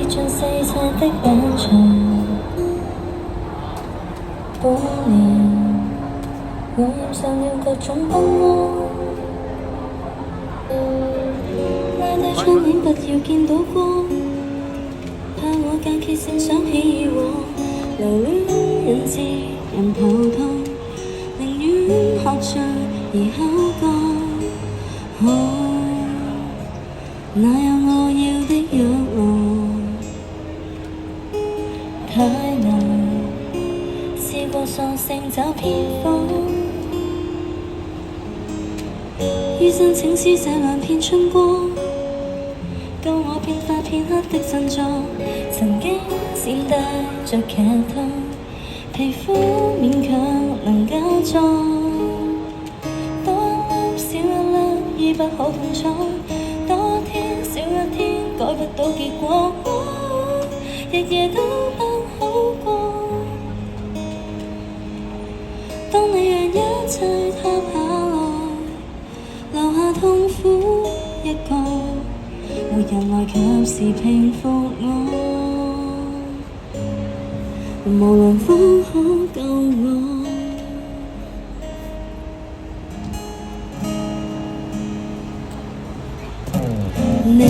像四尺的板牆，半年我染上了各種不安。拉低窗簾不要見到光，怕我間歇性想起以往，留戀引致人頭痛，寧願學着而口乾。哪有我要的慾望？太難，試過索性找偏方。醫生請施這兩片春光，救我變化片刻的振作。曾經只帶着劇痛，皮膚勉強能假裝。多一粒少一粒，醫不好痛楚。多天少一天，改不到結果。日夜都不好過。當你讓一切塌下來，留下痛苦一個，沒人來及時平復我，無論風可救我。你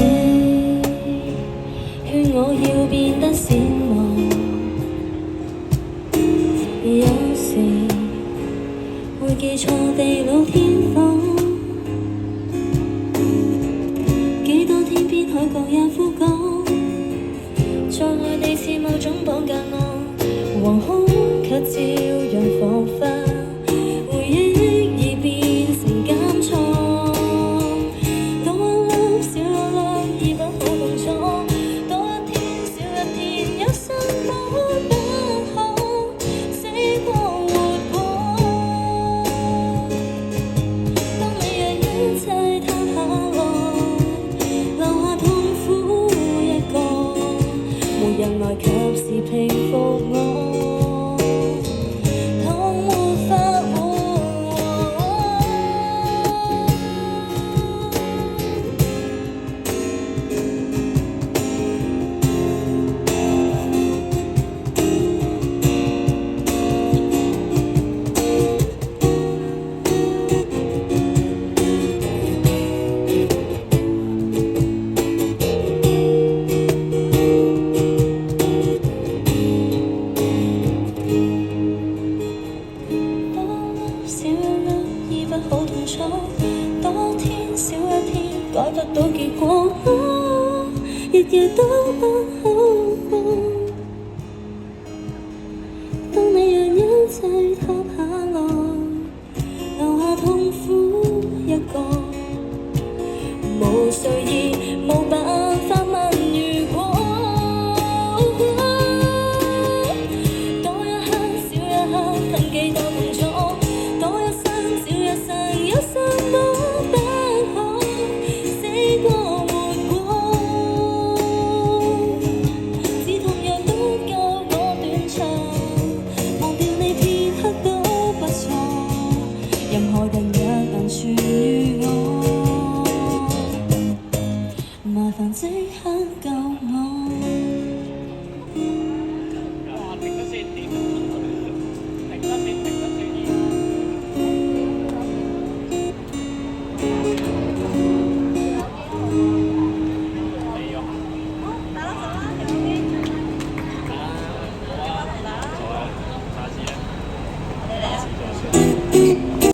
勸我要變得善忘，有時會記錯地老天荒。幾多天邊海角也枯乾，在外地是某種綁架我，惶恐卻照樣復發，回憶已變成監倉。人來及時平復我，痛沒法好痛楚，多天少一天，改不到結果，日夜都不好。